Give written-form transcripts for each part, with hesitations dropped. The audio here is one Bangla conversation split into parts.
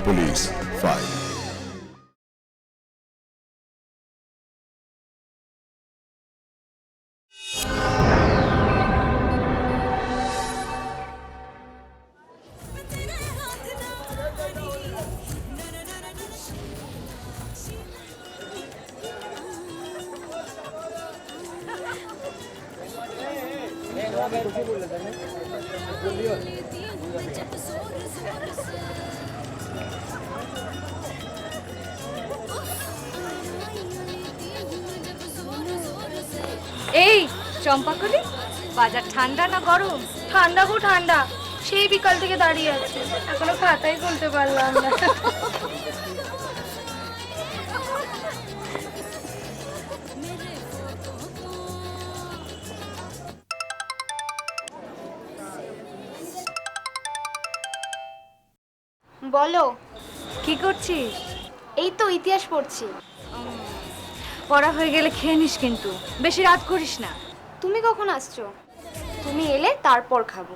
Police file. এই চম্পাকলি, বাজার ঠান্ডা না গরম? ঠান্ডা গো ঠান্ডা, সেই বিকাল থেকে দাঁড়িয়ে আছে, এখনো খাতাই খুলতে পারলাম না। বলো, কি করছিস? এই তো ইতিহাস পড়ছি। পড়া হয়ে গেলে খেয়ে নিস, কিন্তু বেশি রাত করিস না। তুমি কখন আসছো? তুমি এলে তারপর খাবো।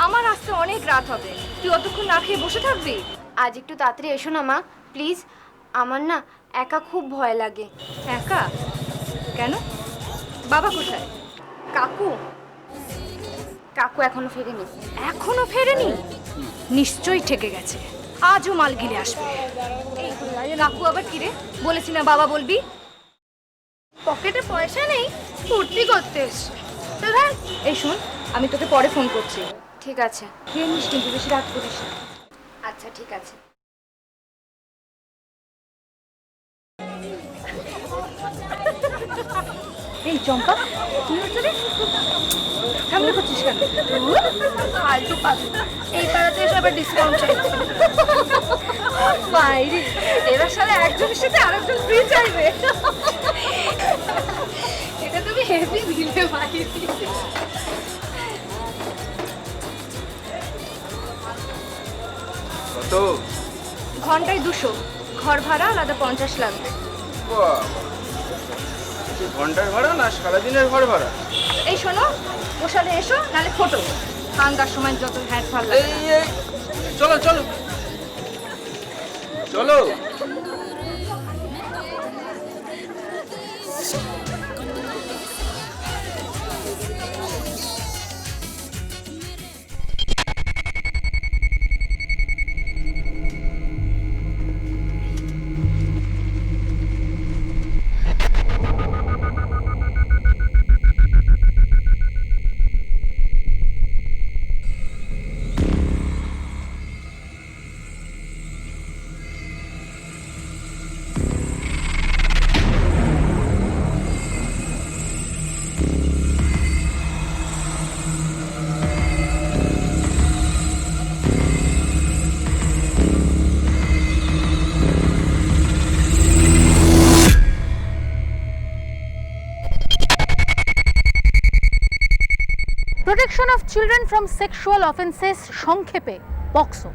আমার আসতে অনেক রাত হবে, তুই অতক্ষণ না খেয়ে বসে থাকবি? আজ একটু তাড়াতাড়ি এসো না মা, প্লিজ। আমার না একা খুব ভয় লাগে। একা? কেন? বাবা কোথায়? কাকু কাকু এখনো ফেরেনি। এখনো ফেরেনি? নিশ্চয়ই ঠেকে গেছে, আজও মাল গিলে আসবে। এই কাকু আবার কি রে? বলেছি না বাবা বলবি। পকেটে পয়সা নেই, ফুর্তি করতে এসছে। এই শোন, আমি তোকে পরে ফোন করছি। ঠিক আছে। খেয়ে নিস কিন্তু, বেশি রাত করিস না। আচ্ছা ঠিক আছে। এই চম্পা, কি হচ্ছে রে? ঝামেলা করছিস কেন? ফালতু পাবি, এই পাড়াতে এসে আবার ডিসকাউন্ট চাইছে। বাইরে এরা সারা একজনের সাথে আরেকজন ফ্রি চাইবে। এটা তুমি হেভি দিলে ভাই। কত? ঘন্টায় 200, ঘর ভাড়া আলাদা 50 লাগবে। বাহ! ঘন্টার ভাড়া না সারাদিনের ঘর ভাড়া? এই শোনো, বসালে এসো, নালে ফটো কাঙ্গার সময় যত হ্যাট ভাল এই লাগে। এই, চলো চলো চলো। Protection of children from sexual offences, সংক্ষেপে পক্সো।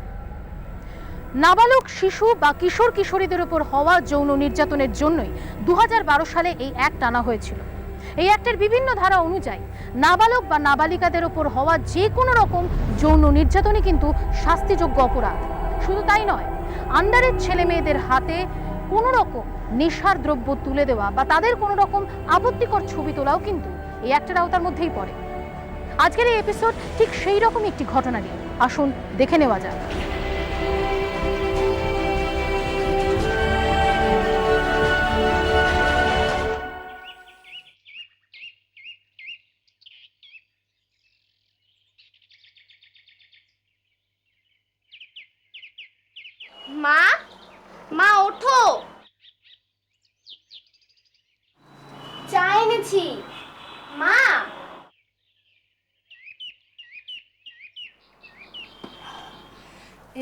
নাবালক শিশু বা কিশোর কিশোরীদের উপর হওয়া যৌন নির্যাতনের জন্যই 2012 সালে এই অ্যাক্ট আনা হয়েছিল। এই অ্যাক্টের বিভিন্ন ধারা অনুযায়ী নাবালক বা নাবালিকাদের উপর হওয়া যে কোনো রকম যৌন নির্যাতনই কিন্তু শাস্তিযোগ্য অপরাধ। শুধু তাই নয়, আন্ডারেজ ছেলে মেয়েদের হাতে কোনো রকম নেশার দ্রব্য তুলে দেওয়া বা তাদের কোনো রকম আপত্তিকর ছবি তোলাও কিন্তু এই অ্যাক্টের আওতার মধ্যেই পড়ে। আজকের এই এপিসোড ঠিক সেই রকম একটি ঘটনা নিয়ে, আসুন দেখে নেওয়া যাক। মা, মা ওঠো, চা এনেছি। মা,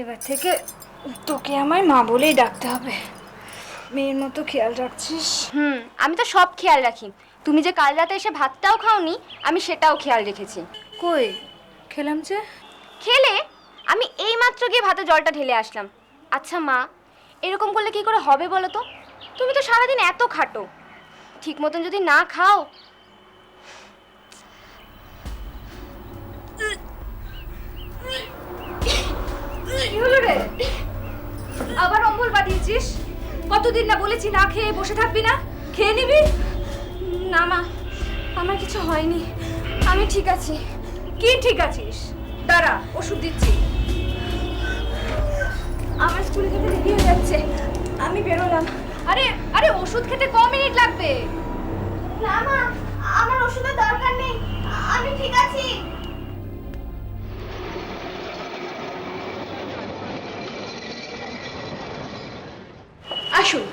এবার থেকে তোকে আমায় মা বলেই ডাকতে হবে। মেয়ের মতো খেয়াল রাখছিস। আমি তো সব খেয়াল রাখি। তুমি যে কাল রাতে এসে ভাতটাও খাওনি, আমি সেটাও খেয়াল রেখেছি। কই খেলাম যে? খেলে? আমি এইমাত্র গিয়ে ভাতে জলটা ঢেলে আসলাম। আচ্ছা মা, এরকম করলে কি করে হবে বলো তো? তুমি তো সারাদিন এত খাটো, ঠিক মতন যদি না খাও। কি হলো রে? এসেছিস? কতদিন না বলেছি না খেয়ে বসে থাকবি না, খেয়ে নিবি। না মা, আমার কিছু হয়নি, আমি ঠিক আছি। কি ঠিক আছিস? দাঁড়া, ওষুধ দিচ্ছি। আমার স্কুলে যেতে দেরি হয়ে যাচ্ছে, আমি বেরোলাম। আরে আরে ওষুধ খেতে ক মিনিট লাগবে? না মা, আমার ওষুধের দরকার নেই, আমি ঠিক আছি। আসুন,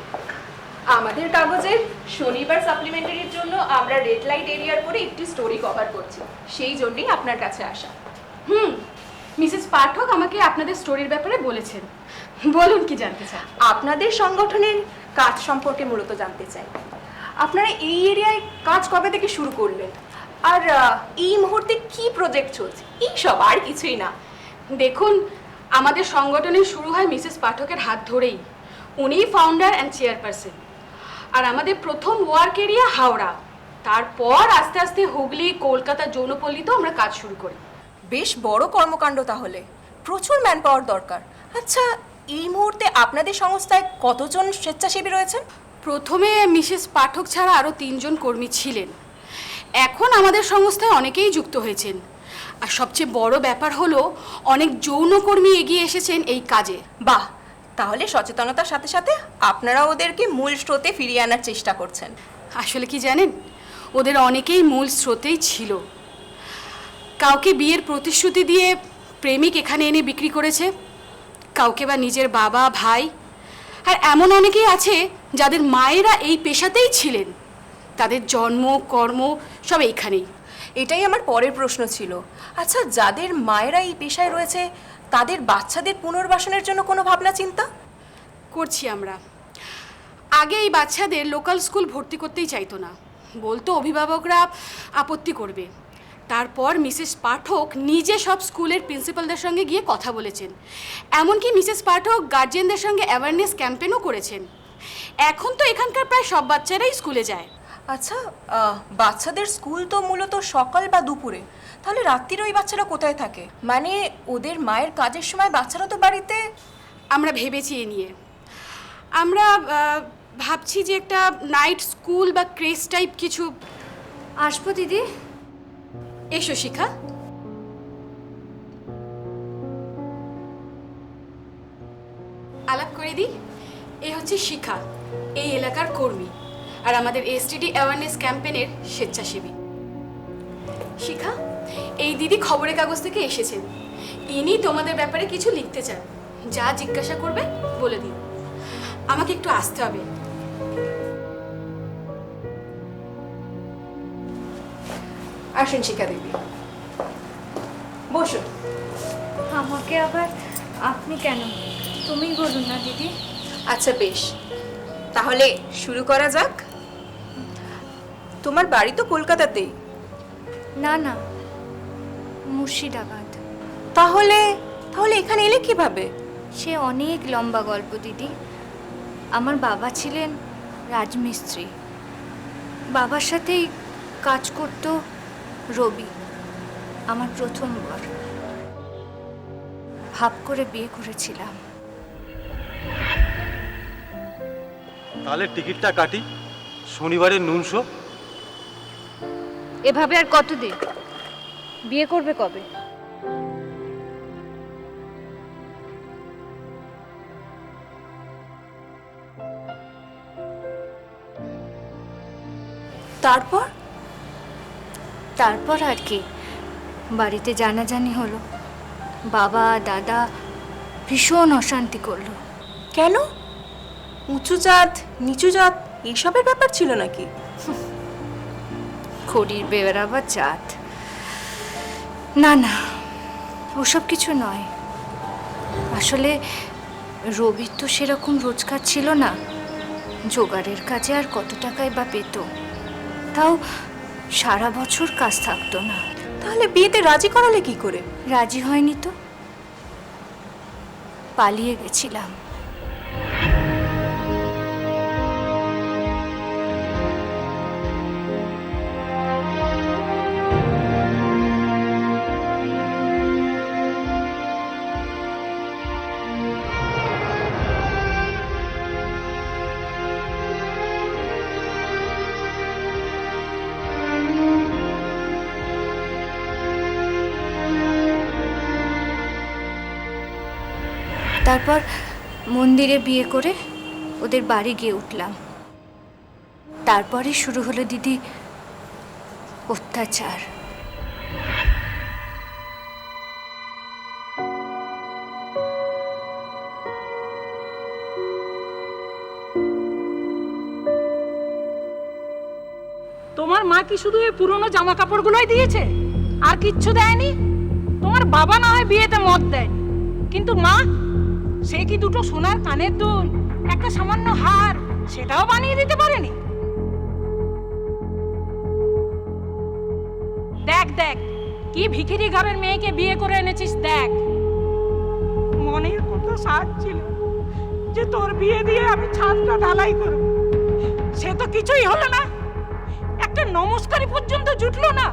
আমাদের কাগজের শনিবার সাপ্লিমেন্টারির জন্য আমরা রেড লাইট এরিয়ার করে একটি স্টোরি কভার করছি, সেই জন্যই আপনার কাছে আসা। মিসেস পাঠক আমাকে আপনাদের স্টোরির ব্যাপারে বলেছেন। বলুন, কি জানতে চান? আপনাদের সংগঠনের কাজ সম্পর্কে মূলত জানতে চাই। আপনারা এই এরিয়ায় কাজ কবে থেকে শুরু করলেন, আর এই মুহূর্তে কি প্রজেক্ট চলছে, এই সব, আর কিছুই না। দেখুন, আমাদের সংগঠনের শুরু হয় মিসেস পাঠকের হাত ধরেই। উনিই ফাউন্ডার অ্যান্ড চেয়ারপারসন। আর আমাদের প্রথম ওয়ার্ক এরিয়া হাওড়া, তারপর আস্তে আস্তে হুগলি, কলকাতা, যৌনপল্লীতেও আমরা কাজ শুরু করি। বেশ বড় কর্মকাণ্ড তাহলে, প্রচুর ম্যান পাওয়ার দরকার। আচ্ছা, এই মুহূর্তে আপনাদের সংস্থায় কতজন স্বেচ্ছাসেবী রয়েছেন? প্রথমে মিসেস পাঠক ছাড়া আরও 3 জন কর্মী ছিলেন। এখন আমাদের সংস্থায় অনেকেই যুক্ত হয়েছেন। আর সবচেয়ে বড় ব্যাপার হলো অনেক যৌনকর্মী এগিয়ে এসেছেন এই কাজে। বাহ, তাহলে সচেতনতার সাথে সাথে আপনারা ওদেরকে মূল স্রোতে ফিরিয়ে আনার চেষ্টা করছেন। আসলে কি জানেন, ওদের অনেকেই মূল স্রোতেই ছিল। কাউকে বিয়ের প্রতিশ্রুতি দিয়ে প্রেমিক এখানে এনে বিক্রি করেছে, কাউকে বা নিজের বাবা, ভাই। আর এমন অনেকেই আছে যাদের মায়েরা এই পেশাতেই ছিলেন, তাদের জন্ম, কর্ম সব এইখানেই। এটাই আমার পরের প্রশ্ন ছিল। আচ্ছা, যাদের মায়েরা এই পেশায় রয়েছে তাদের বাচ্চাদের পুনর্বাসনের জন্য কোনো ভাবনা চিন্তা করছি আমরা। আগে এই বাচ্চাদের লোকাল স্কুল ভর্তি করতেই চাইতো না, বলতো অভিভাবকরা আপত্তি করবে। তারপর মিসেস পাঠক নিজে সব স্কুলের প্রিন্সিপালদের সঙ্গে গিয়ে কথা বলেছেন। এমনকি মিসেস পাঠক গার্জিয়ানদের সঙ্গে অ্যাওয়ারনেস ক্যাম্পেনও করেছেন। এখন তো এখানকার প্রায় সব বাচ্চারাই স্কুলে যায়। আচ্ছা, বাচ্চাদের স্কুল তো মূলত সকাল বা দুপুরে, তাহলে রাত্রির ওই বাচ্চারা কোথায় থাকে? মানে ওদের মায়ের কাজের সময় বাচ্চারা তো বাড়িতে। আমরা ভেবেছি এ নিয়ে। আমরা ভাবছি যে একটা নাইট স্কুল বা ক্রেস টাইপ কিছু। আসবো দিদি? এসো শিখা। আলাপ করে দিই, এ হচ্ছে শিখা, এই এলাকার কর্মী আর আমাদের এসটিডি অ্যাওয়ারনেস ক্যাম্পেনের স্বেচ্ছাসেবী। শিখা, এই দিদি খবরের কাগজ থেকে এসেছেন। ইনি তোমাদের ব্যাপারে কিছু লিখতে চান, যা জিজ্ঞাসা করবে বলে দিন। আমাকে একটু আসতে হবে। আসুন শিখা দেবী, বসুন। আমাকে আবার আপনি কেন? তুমি বলুন না দিদি। আচ্ছা বেশ, তাহলে শুরু করা যাক। তোমার বাড়ি তো কলকাতাতেই? না না, মুর্শিদাবাদ। তাহলে তাহলে এখানে এলে কিভাবে? সে অনেক লম্বা গল্প দিদি। আমার বাবা ছিলেন রাজমিস্ত্রি, বাবার সাথেই কাজ করত রবি, আমার প্রথম বর। ভাব করে বিয়ে করেছিলাম। তাহলে টিকিটটা কাটি, শনিবারের নুন শো। এভাবে আর কতদিন? বিয়ে করবে কবে? তারপর? তারপর আর কি, বাড়িতে জানাজানি হলো। বাবা দাদা ভীষণ অশান্তি করলো। কেন? উঁচু জাত নিচু জাত এইসবের ব্যাপার ছিল নাকি? খড়ির বেড়াবার জাত? না না, ওসব কিছু নয়। আসলে রবির তো সেরকম রোজগার ছিল না, জোগাড়ের কাজে আর কত টাকাই বা পেত, তাও সারা বছর কাজ থাকতো না। তাহলে বিয়েতে রাজি করালে কি করে? রাজি হয়নি তো, পালিয়ে গেছিলাম। তারপর মন্দিরে বিয়ে করে ওদের বাড়ি গিয়ে উঠলাম। তারপরে শুরু হলো দিদি অত্যাচার। তোমার মা কি শুধু এই পুরনো জামা কাপড়গুলোই দিয়েছে, আর কিচ্ছু দেয়নি? তোমার বাবা না হয় বিয়েতে মত দেয়, কিন্তু মা, সে কি দুটো সোনার কানের দুল, একটা সামান্য হার, সেটাও বানিয়ে দিতে পারেনি? দেখ দেখ, কি ভিখিরি ঘরের মেয়েকে বিয়ে করে এনেছিস দেখ। মনের কত সাজ ছিল যে তোর বিয়ে দিয়ে আমি ছাদটা ঢালাই করব, সে তো কিছুই হলো না। একটা নমস্কারই পর্যন্ত জুটলো না,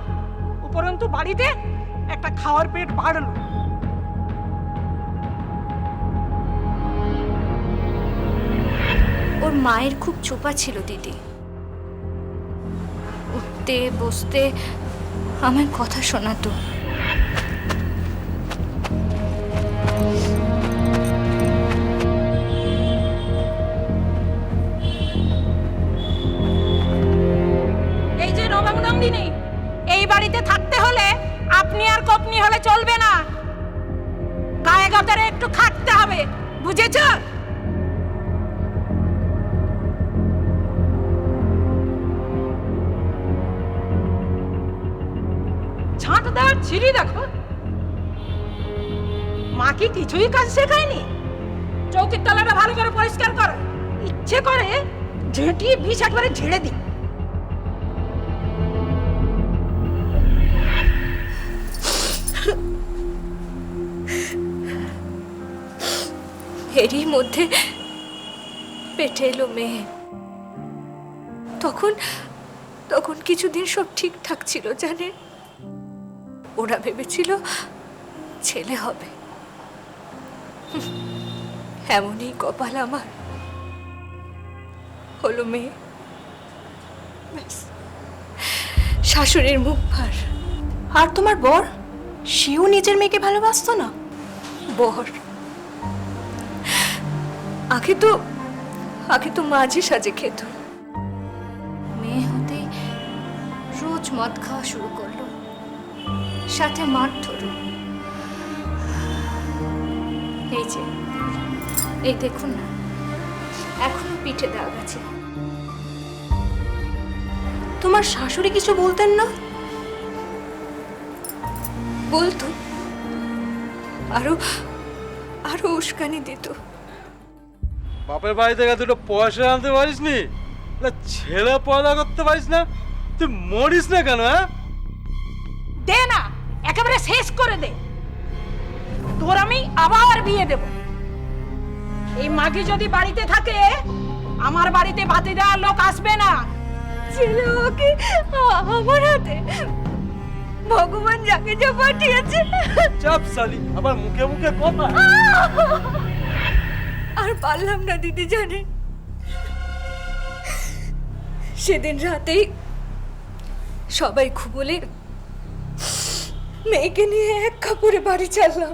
উপরন্তু বাড়িতে একটা খাওয়ার পেট বাড়লো। ওর মায়ের খুব চোপা ছিল দিদি, উঠতে বসতে আমায় কথা শোনাতো। এই যে নবাঙ্গিনী, এই বাড়িতে থাকতে হলে আপনি আর কপনি হলে চলবে না, গায়ে গতরে একটু খাটতে হবে, বুঝেছ? ঝাঁট দেওয়ার ছিঁড়ি দেখো, মা কি কিছুই কাজ শেখায়নি? চৌকির তলাটা ভালো করে পরিষ্কার করো, ইচ্ছে করে ঝেঁটিয়ে বিষ একবারে ঝেড়ে দিই। এরই মধ্যে পেটে এলো মেয়ে। তখন তখন কিছুদিন সব ঠিকঠাক ছিল জানে। ওরা ভেবেছিল ছেলে হবে, এমনই কপাল আমার, হলো মেয়ে। ব্যাস, শাশুড়ির মুখ ভার। আর তোমার বর, সেও নিজের মেয়েকে ভালোবাসতো না? বর আগে তো মাঝে সাজে খেত, মেয়ে হতেই রোজ মদ খাওয়া শুরু করলো, সাথে মারধরও। এই যে, এই দেখুন না, এখনো পিঠে দাগ আছে। তোমার শাশুড়ি কিছু বলতেন না? বলতো, আরো আরো উস্কানি দিত। বাপের বাড়ি থেকে দুটো পয়সা আনতে পারিস নি, ছেলে পয়দা করতে পারিস না, তুই মরিস না কেন? হ্যাঁ, দে না, একেবারে শেষ করে দে, তোর আমি আবার বিয়ে দেব। এই মাগি যদি বাড়িতে থাকে, আমার বাড়িতে ভাতে দেওয়ার লোক আসবে না। ছেলে ওকে আমার হাতে, ভগবান যাকে যা পাঠিয়েছে। চাপ সালি, আবার মুখে মুখে কথা। আর পারলাম না দিদি জানেন, সেদিন রাতেই সবাই ঘুমোলে মেয়েকে নিয়ে এক কাপড়ে বাড়ি ছাড়লাম।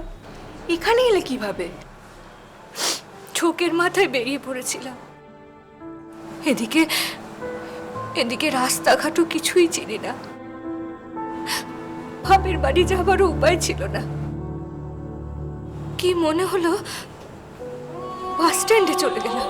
এখানে এলে কিভাবে? ঝোঁকের মাথায় বেরিয়ে পড়েছিলাম। এদিকে এদিকে রাস্তাঘাটও কিছুই চিনি না, বাপের বাড়ি যাবারও উপায় ছিল না। কি মনে হলো বাস স্ট্যান্ডে চলে গেলাম।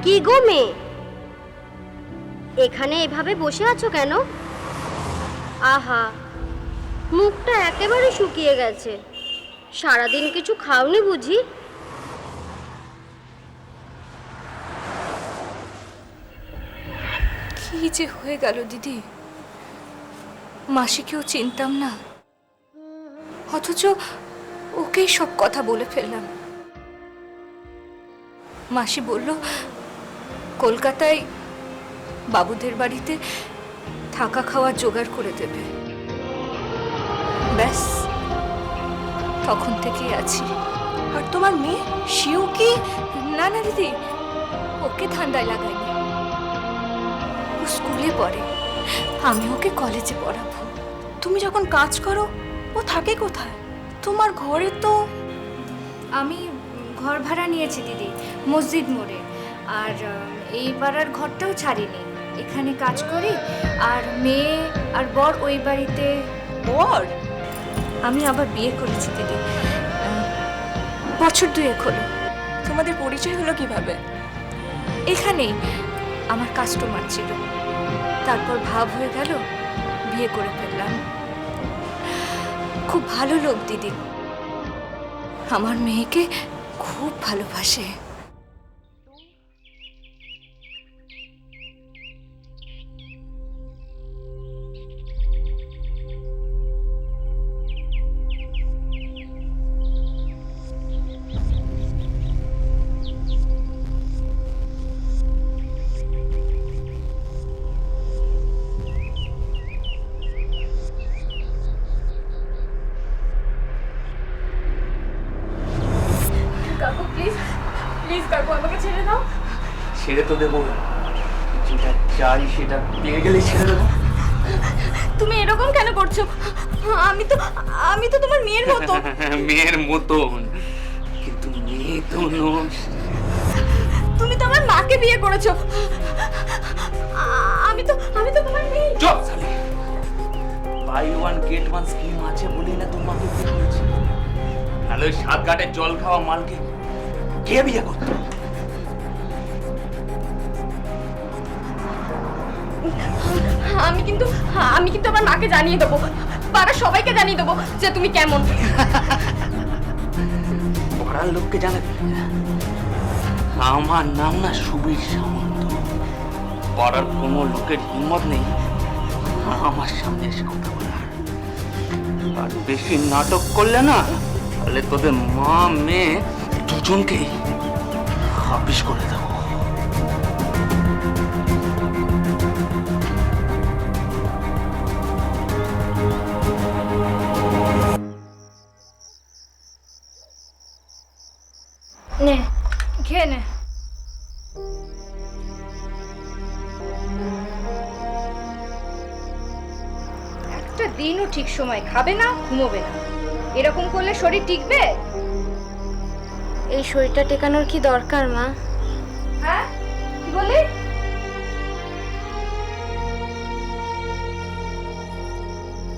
কি গো মেয়ে, এখানে এভাবে বসে আছো কেন? আহা, মুখটা একেবারে শুকিয়ে গেছে, সারাদিন কিছু খাওনি বুঝি? কি যে হয়ে গেল দিদি, মাসিকেও চিনতাম না, অথচ ওকেই সব কথা বলে ফেললাম। মাসি বলল কলকাতায় বাবুদের বাড়িতে থাকা খাওয়ার জোগাড় করে দেবে। ব্যাস, তখন থেকেই আছি। আর তোমার মেয়ে শিউ কি? না না দিদি, ওকে ঠান্ডায় লাগাইনি। ও স্কুলে পড়ে, আমি ওকে কলেজে পড়াবো। তুমি যখন কাজ করো ও থাকে কোথায়? তোমার ঘরে তো আমি ঘর ভাড়া নিয়েছি দিদি, মসজিদ মোড়ে। আর এই পাড়ার ঘরটাও ছাড়িনি, এখানে কাজ করি। আর মেয়ে আর বর ওই বাড়িতে। বর? আমি আবার বিয়ে করেছি দিদি, বছর 2 হলো। তোমাদের পরিচয় হলো কিভাবে? এখানেই আমার কাস্টমার ছিল, তারপর ভাব হয়ে গেল, বিয়ে করে ফেললাম। খুব ভালো লোক দিদি, আমার মেয়েকে খুব ভালোবাসে। কাকু প্লিজ, প্লিজ কাকু আমাকে ছেড়ে দাও। ছেড়ে তো দেবো, যেটা চাই সেটা পেয়ে গেলে ছেড়ে দেবো। তুমি এরকম কেন করছো? আমি তো তোমার মেয়ের মতো। মেয়ের মতন, কিন্তু মেয়ে তো নোস। তুমি তো আমার মাকে বিয়ে করেছো। আমি তো তোমার মেয়ে। চুপ শালি, buy one get one scheme আছে বলি না তোমাকে বিয়ে করেছি। নাহলে ওই 7 ঘাটের জল খাওয়া মালকে কে বিয়ে করতো? আমি কিন্তু আমার মাকে জানিয়ে দেবো, পাড়ার সবাইকে জানিয়ে দেবো যে তুমি কেমন। পাড়ার লোককে জানাবে? আমার নাম না সুবীর সামন্ত। পাড়ার কোনো লোকের হিম্মত নেই আমার সামনে এসে কথা বলার। আর বেশি নাটক করলে না, তাহলে তোদের মা মেয়ে দুজনকেই হাপিস করে দেবো। নে, খেয়ে নে। একটা দিনও ঠিক সময় খাবে না, ঘুমোবে না। এরকম করলে শরীর টিকবে? এই শরীরটা টেকানোর কি দরকার মা? হ্যাঁ, কি বলি?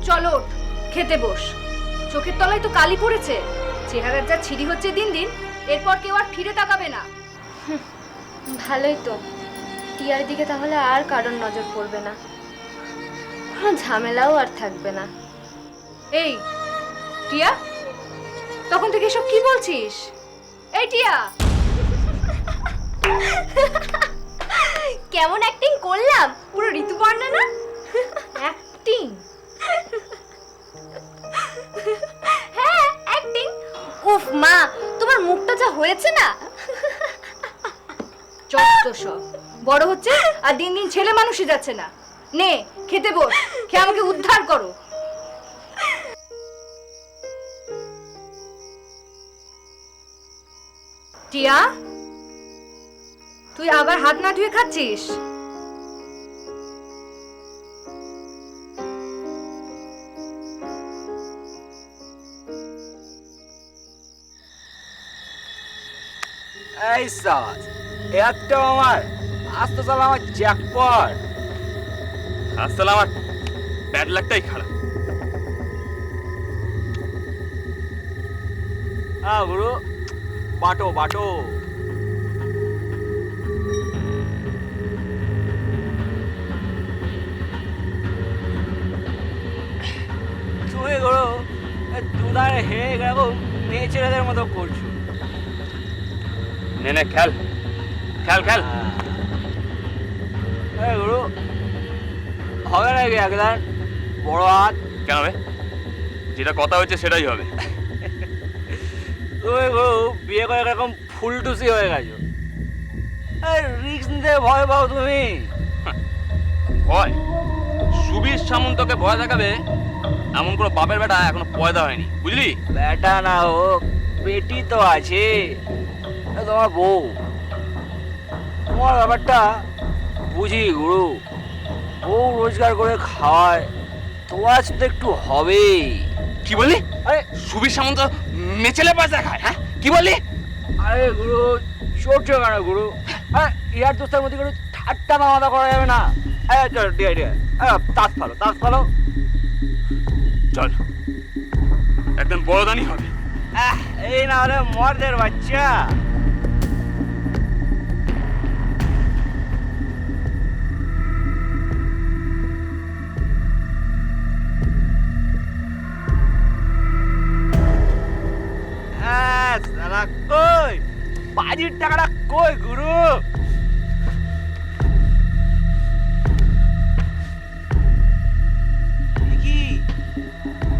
চলো ওঠ, খেতে বস। চোখের তলায় তো কালি পড়েছে, চেহারার যা ছিড়ি হচ্ছে দিন দিন, এরপর কেউ আর ফিরে তাকাবে না। ভালোই তো, টিয়ার দিকে তাহলে আর কারোর নজর পড়বে না, কোনো ঝামেলাও আর থাকবে না। এই টিয়া, তখন থেকে এসব কি বলছিস? এই টিয়া, কেমন অ্যাক্টিং করলাম, পুরো ঋতুপর্ণা না? অ্যাক্টিং? হ্যাঁ অ্যাক্টিং। উফ মা, তোমার মুখটা যা হয়েছে না। যত সব বড় হচ্ছে আর দিন দিন ছেলে মানুষই যাচ্ছে না। নে খেতে বস, খেয়ে আমাকে উদ্ধার করো। টিয়া, তুই আবার হাত না ধুয়ে খাচ্ছিস? এই সাজ একটা আমার আস্তে চাল আমার জ্যাকপট। আসলে আমার ব্যাড লাকটাই খারাপ। হ্যাঁ গুরু, বাটো বাটো। তুমি গুরু দুধারে হেরে এরকম মেয়ে ছেলেদের মতো করছো। নে নে খেল খেল খেল। এই গুরু, হবে নাকি একদার বড় হাত? কেন রে, যেটা কথা হয়েছে সেটাই হবে। তুমি গুরু বিয়ে করে এরকম ফুলটুসি হয়ে গেছো। রিস্ক নিতে ভয় পাও তুমি। সামন্তকে ভয় দেখাবে এমন কোনো বাপের বেটা এখনো পয়দা হয়নি, বুঝলি? বেটা না হোক, পেটি তো আছে। তোমার বউ, তোমার ব্যাপারটা বুঝি গুরু। বউ রোজগার করে খাওয়ায়, তোমার তো একটু হবেই। কি বললি? আরে সুবীর সামন্ত মেচেলে পয়সা খায়? হ্যাঁ, কি বললি? আরে গুরু, চড়ছো কেন গুরু? আরে ইয়ার দোস্তের মধ্যে কোনো ঠাট্টা মামাদা করা যাবে না। চল, ঠিক আছে, তাস ফালো। চল, একদম বড়দানি হবে। এই না হলে মর্দের বাচ্চা। শালা কই বাজির টাকাটা কই গুরু?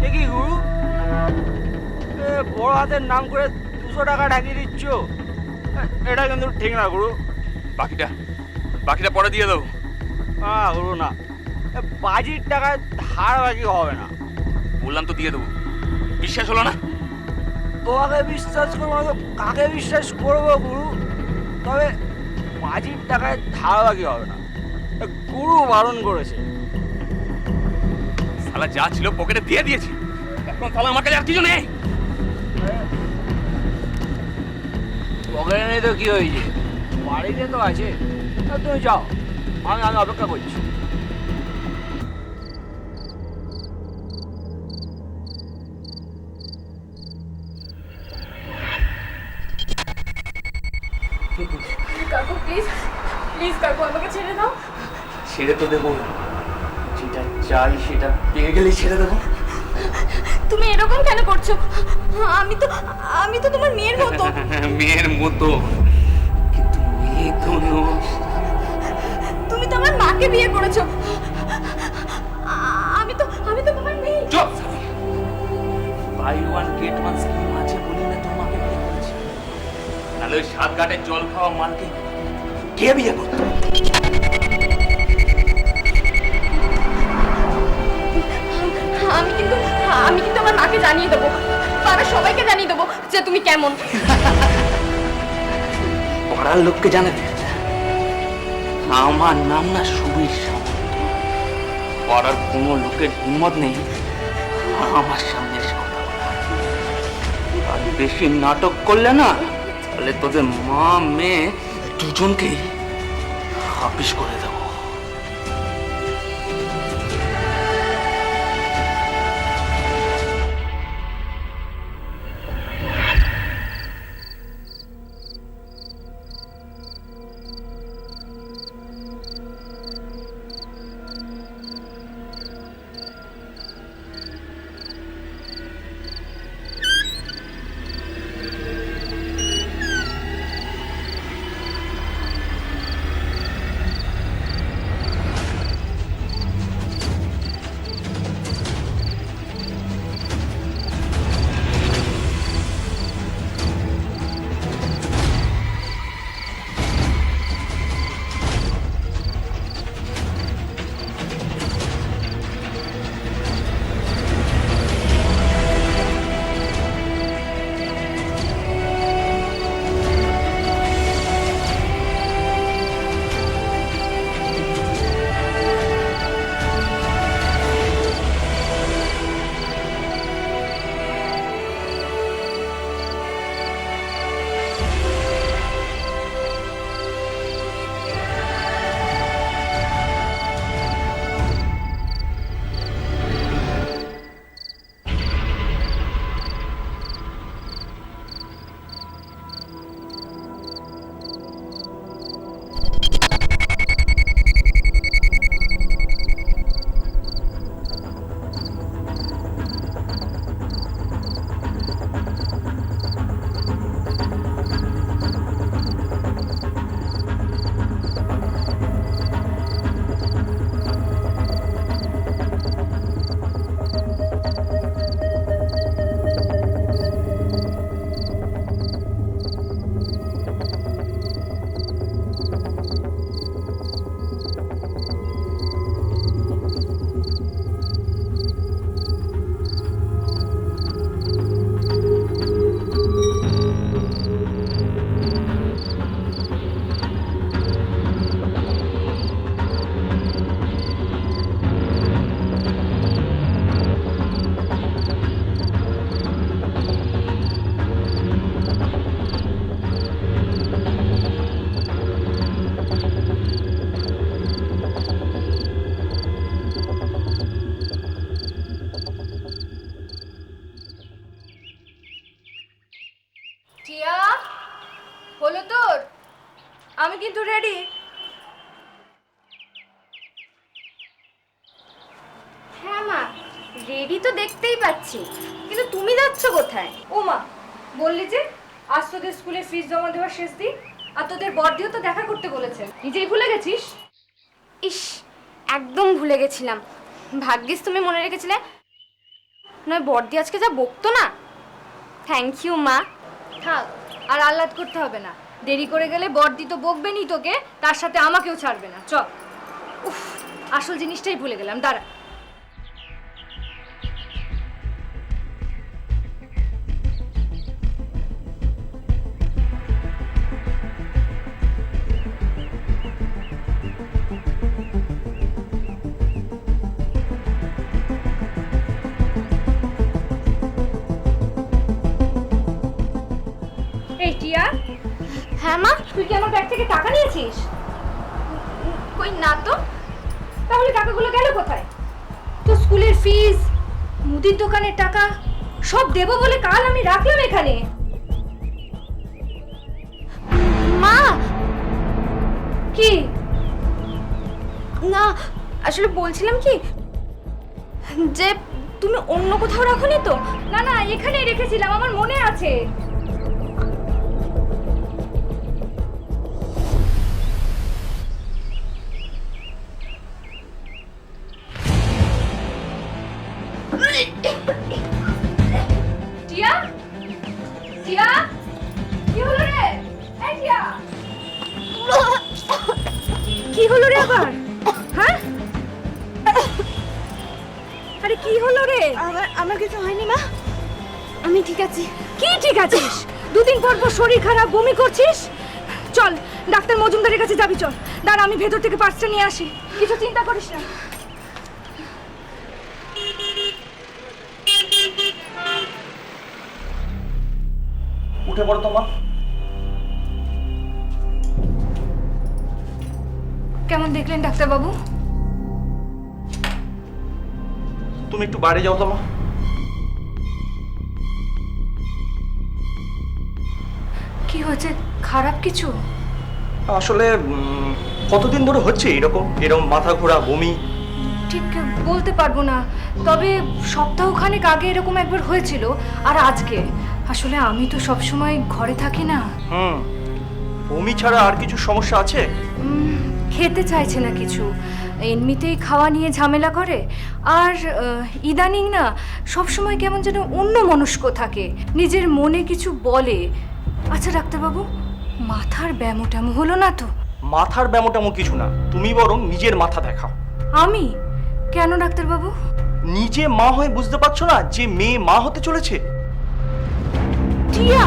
এ কি গুরু, বড় হাতের নাম করে 200 টাকা ঢাকিয়ে দিচ্ছ? এটা কিন্তু ঠিক না গুরু। বাকিটা পরে দিয়ে দেবো। গুরু না, বাজির টাকায় ধার বাকি হবে না। বললাম তো দিয়ে দেবো, বিশ্বাস হলো না? তোমাকে বিশ্বাস করবো না তো কাকে বিশ্বাস করবো গুরু? তবে বাজির টাকায় ধার বাকি হবে না, গুরু বারণ করেছে। শালা যা ছিল পকেটে দিয়ে দিয়েছি, এখন শালা আমার কাছে আর কিছু নেই। পকেটে নেই তো কি হয়েছে, বাড়িতে তো আছে। তুমি যাও, আমি অপেক্ষা করছি। কাকু প্লিজ প্লিজ কাকু আমাকে ছেড়ে দাও। ছেড়ে তো দেবো, যেটা চাই সেটা পেয়ে গেলেই ছেড়ে দেবো। তুমি এরকম কেন করছো? আমি তো তোমার মেয়ের মতো। মেয়ের মতো? কিন্তু মেয়ে তো নয়। তুমি তো আমার মাকে বিয়ে করেছো। আমি তো তোমার মেয়ে। চুপ! Buy one get one scheme আছে বলি না তোর মাকে বিয়ে করেছি, নাহলে ওই সাত ঘাটের জল খাওয়া মালকে কে বিয়ে করতো? আমি কিন্তু আমার মাকে জানিয়ে দেবো, পাড়ার সবাইকে জানিয়ে দেবো যে তুমি কেমন। পাড়ার লোককে জানাতে? আমার নাম না সুবীর সামন্ত। পাড়ার কোনো লোকের হিম্মত নেই আমার সামনে এসে কথা বলার। আর বেশি নাটক করলে না, তাহলে তোদের মা মেয়ে দুজনকেই হাপিস করে দেবো। রেডি তো দেখতেই পাচ্ছি, কিন্তু তুমি যাচ্ছ কোথায়? ও মা, বললি যে আজ তোদের স্কুলে ফিস জমা দেওয়ার শেষ দিন, আর তোদের বড়দিও তো দেখা করতে বলেছেন, নিজেই ভুলে গেছিস? ইস, একদম ভুলে গেছিলাম। ভাগ্যিস তুমি মনে রেখেছিলে, নয় বড়দি আজকে যা বকতো না। থ্যাংক ইউ মা। থাক, আর আহ্লাদ করতে হবে না। দেরি করে গেলে বড়দি তো বকবেনি তোকে, তার সাথে আমাকেও ছাড়বে না। চল। উফ, আসল জিনিসটাই ভুলে গেলাম, দাঁড়া। এই টিয়া, হ্যাঁ মা। তুই কি আমার ব্যাগ থেকে টাকা নিয়েছিস? কই না তো। তাহলে টাকাগুলো গেল কোথায়? তো স্কুলের ফিস, মুদির দোকানের টাকা সব দেবো বলে কাল আমি রাখলাম এখানে। মা, কি? না আসলে বলছিলাম কি যে তুমি অন্য কোথাও রাখোনি তো? না না, এখানেই রেখেছিলাম, আমার মনে আছে। টিয়া, টিয়া, কি হলো রে? এই টিয়া, কি হলো রে আবার? হ্যাঁ, আরে কি হলো রে? আমার কিছু হয়নি মা, আমি ঠিক আছি। কি ঠিক আছিস? দুদিন পর পর শরীর খারাপ, বমি করছিস। চল ডাক্তার মজুমদারের কাছে যাবি, চল। দাঁড়া, আমি ভেতর থেকে পার্সটা নিয়ে আসি। কিছু চিন্তা করিস না। উঠে পড়ো তো মা। কেমন দেখলেন ডাক্তারবাবু? তুমি একটু বাইরে যাও তো মা। কি হয়েছে? খারাপ কিছু? আসলে কতদিন ধরে হচ্ছে এরকম এরকম মাথা ঘোরা, বমি? ঠিক বলতে পারবো না, তবে সপ্তাহখানেক আগে এরকম একবার হয়েছিল, আর আজকে। আসলে আমি তো সবসময় ঘরে থাকি না। বমি ছাড়া আর কিছু সমস্যা আছে? খেতে চাইছে না কিছু, এমনিতেই খাওয়া নিয়ে ঝামেলা করে, আর ইদানিং না সবসময় কেমন যেন অন্য মনস্ক থাকে, নিজের মনে কিছু বলে। আচ্ছা ডাক্তারবাবু, মাথার ব্যামো ট্যামো হলো না তো? মাথার ব্যামো তেমন কিছু না, তুমি বরং নিজের মাথা দেখাও। আমি? কেন ডাক্তারবাবু? নিজে মা হয়ে বুঝতে পারছো না যে মেয়ে মা হতে চলেছে? টিয়া,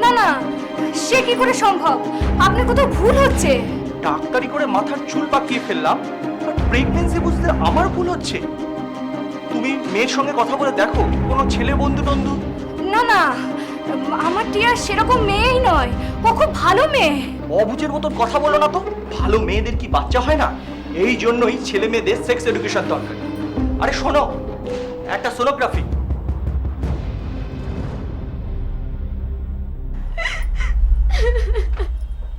না না, সে কি করে সম্ভব? আপনার কোথাও ভুল হচ্ছে। ডাক্তারি করে মাথার চুল পাকিয়ে ফেললাম, আর প্রেগন্যান্সি বুঝতে আমার ভুল হচ্ছে? তুমি মেয়ের সঙ্গে কথা বলে দেখো, কোনো ছেলে বন্ধু টন্ধু? না না, আমার টিয়া সেরকম মেয়েই নয়, ও খুব ভালো মেয়ে। অবুঝের মতন কথা বলো না তো। ভালো মেয়েদের কি বাচ্চা হয় না? এই জন্যই ছেলে মেয়েদের সেক্স এডুকেশন দরকার। আরে শোনো, একটা সোনোগ্রাফি।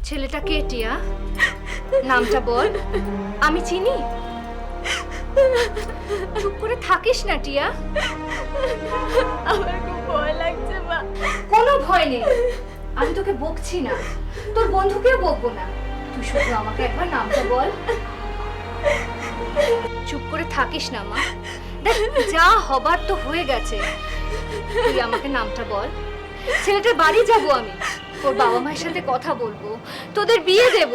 ছেলেটা কে টিয়া? নামটা বল, আমি চিনি। চুপ করে থাকিস না টিয়া। আমার খুব ভয় লাগছে মা। কোনো ভয় নেই, আমি তোকে বকছি না, তোর বন্ধুকেও বকবো না। তুই শুধু আমাকে একবার নামটা বল। চুপ করে থাকিস না মা, দেখ যা হবার তো হয়ে গেছে। তুই আমাকে নামটা বল। ছেলেটার বাড়ি যাবো আমি, ওর বাবা মায়ের সাথে কথা বলবো, তোদের বিয়ে দেব।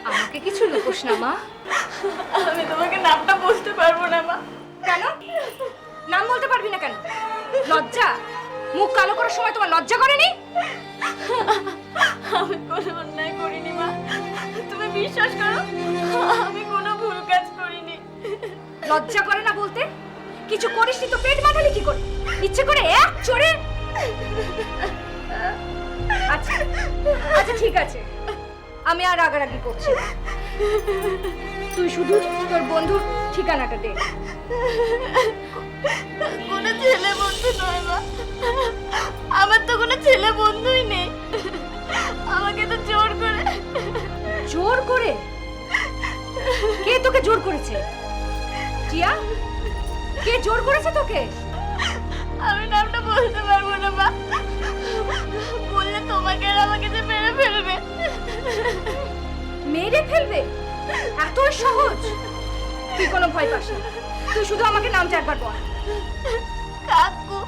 আমাকে কিছু লুকোস না মা। আমি তোমাকে নামটা বলতে পারবো না মা। কেন নাম বলতে পারবি না কেন? লজ্জা? মুখ কালো করার সময় তোমার লজ্জা করেনি? আমি কোনো অন্যায় করিনি মা, তুমি বিশ্বাস করো, আমি কোনো ভুল কাজ করিনি। লজ্জা করে না বলতে? কিছু করিসনি তো পেট বাঁধালি কি করে? ইচ্ছে করে এক চড়ে? আচ্ছা আচ্ছা ঠিক আছে, আমি আর রাগারাগি করছি না। তুই শুধু তোর বন্ধুর ঠিকানাটা দে। কোনো ছেলে বন্ধু নয় মা, আমার তো কোনো ছেলে বন্ধুই নেই। আমাকে তো জোর করে। জোর করে? কে তোকে জোর করেছে? টিয়া, কে জোর করেছে তোকে? আমি নামটা বলতে পারবো না মা, বললে তোমাকে আর আমাকে যে মেরে ফেলবে। মেরে ফেলবে? এত সহজ? তুই কোনো ভয় পাস না, তুই শুধু আমাকে নামটা একবার বল। কাকু।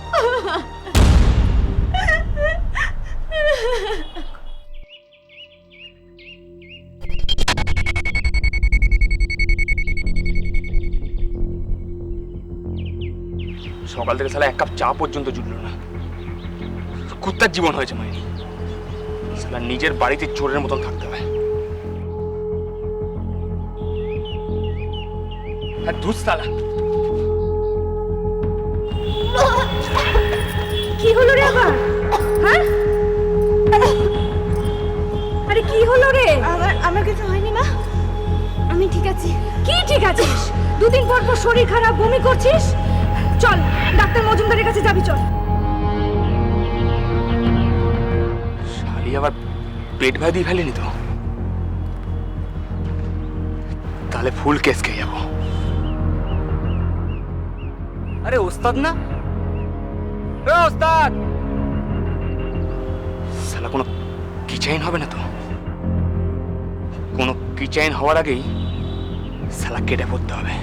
সকাল থেকে শালা এক কাপ চা পর্যন্ত জুটলো না। কুত্তার জীবন হয়েছে মাইনি। শালা নিজের বাড়িতে চোরের মতন থাকতে হয়। আর দুধ শালা। কি হলো রে আবার? হ্যাঁ, আরে কি হলো রে? আমার কিছু হয়নি মা, আমি ঠিক আছি। কি ঠিক আছিস? দুদিন পর পর শরীর খারাপ, বমি করছিস। চল ডাক্তার মজুমদারের কাছে যাবি, চল। শালি আবার পেট ব্যাধি ফেলেনি তো? তাহলে ফুল কেস খেয়ে যাবো। আরে ওস্তাদ না? এ ওস্তাদ! শালা কোনো কিচাইন হবে না তো? কোনো কিচাইন হওয়ার আগেই শালা কেটে পড়তে হবে।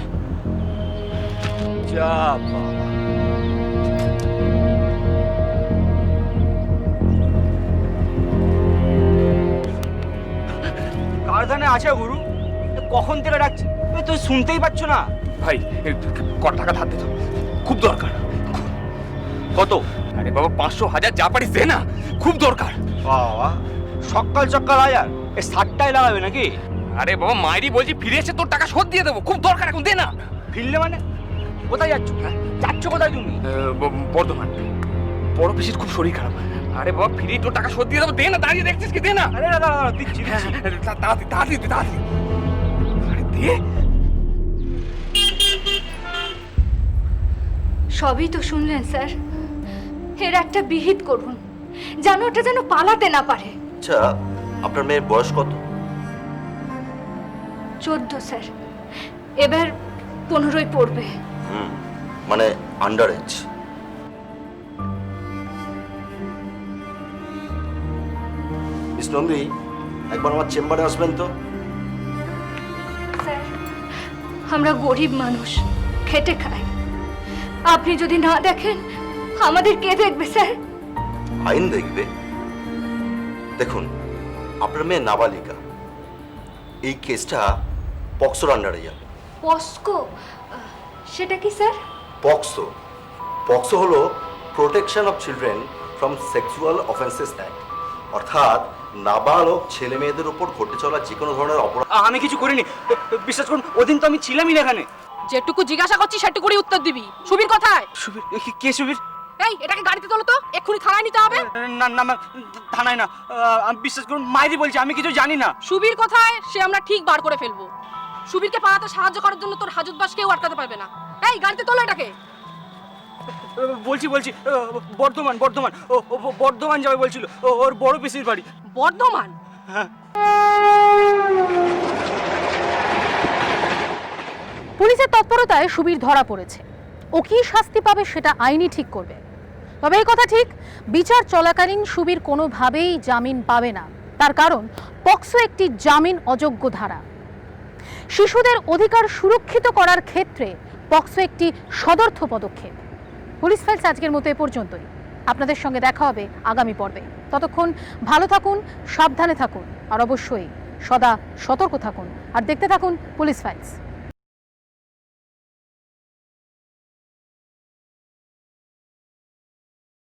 যা বাবা। কারখানে আছে গুরু, কখন থেকে ডাকছি, তুই শুনতেই পাচ্ছ না? ভাই কত টাকা ধার দে তো, খুব দরকার। কত? আরে বাবা 500 1000 যা পারিস দে না, খুব দরকার। বাবা সকাল সকাল আয়ার এ সাতটায় লাগাবে নাকি? আরে বাবা মাইরি বলছি ফিরে এসে তোর টাকা শোধ দিয়ে দেবো, খুব দরকার এখন, দে না। ফিরলে মানে কোথায় যাচ্ছ? হ্যাঁ যাচ্ছ কোথায় তুমি? বর্ধমান, বড় পিসির খুব শরীর খারাপ। আরে বাবা ফিরে তোর টাকা শোধ দিয়ে দেবো, দে না, দাঁড়িয়ে দেখছিস কি, দে না। আরে দাদা দাদা দিচ্ছি দিচ্ছি। তাড়াতাড়ি তাড়াতাড়ি তাড়াতাড়ি, আরে দে। সবই তো শুনলেন স্যার, এর একটা বিহিত করুন, যেন ওটা যেন পালাতে না পারে। আচ্ছা, আপনার মেয়ের বয়স কত? 14 স্যার, এবার 15ই পড়বে। মানে আন্ডার এজ। মিস নন্দী, একবার আমার চেম্বারে আসবেন তো। স্যার, আমরা গরিব মানুষ, খেটে খাই। আপনি যদি না দেখেন আমাদের কে দেখবে স্যার? আইন দেখবে। দেখুন, আপনার মেয়ে নাবালিকা, এই কেসটা পক্সোর আন্ডারে যাবে। পস্কো? সেটা কি স্যার? পক্সো, পক্সো হলো protection of children from sexual offences act, অর্থাৎ নাবালক ছেলে মেয়েদের উপর ঘটে চলা যে কোনো ধরনের অপরাধ। আমি কিছু করিনি, বিশ্বাস করুন, ওদিন তো আমি ছিলামই না এখানে। যেটুকু জিজ্ঞাসা করছি সেটুকুরই উত্তর দিবি। সুবীর কোথায়? সুবীর? কে সুবীর? এই, এটাকে গাড়িতে তোলো তো, এক্ষুনি থানায় নিতে হবে। না না ম্যাম, থানায় না। আমি বিশ্বাস করুন, মাইরি বলছি, আমি কিছু জানি না। সুবীর কোথায় সে আমরা ঠিক বার করে ফেলবো। সুবীরকে পালাতে সাহায্য করার জন্য তোর হাজতবাস কেউ আটকাতে পারবে না। এই, গাড়িতে তোলো এটাকে। বলছি বর্ধমান বর্ধমান, ও বর্ধমান যাবে বলছিল, ওর বড় পিসির বাড়ি। বর্ধমান? হ্যাঁ। পুলিশের তৎপরতায় সুবীর ধরা পড়েছে। ও কি শাস্তি পাবে সেটা আইনই ঠিক করবে। তবে এই কথা ঠিক, বিচার চলাকালীন সুবীর কোনোভাবেই জামিন পাবে না। তার কারণ পক্সো একটি জামিন অযোগ্য ধারা। শিশুদের অধিকার সুরক্ষিত করার ক্ষেত্রে পক্সো একটি সদর্থ পদক্ষেপ। পুলিশ ফাইলস আজকের মতো এ পর্যন্তই। আপনাদের সঙ্গে দেখা হবে আগামী পর্বে। ততক্ষণ ভালো থাকুন, সাবধানে থাকুন, আর অবশ্যই সদা সতর্ক থাকুন, আর দেখতে থাকুন পুলিশ ফাইলস।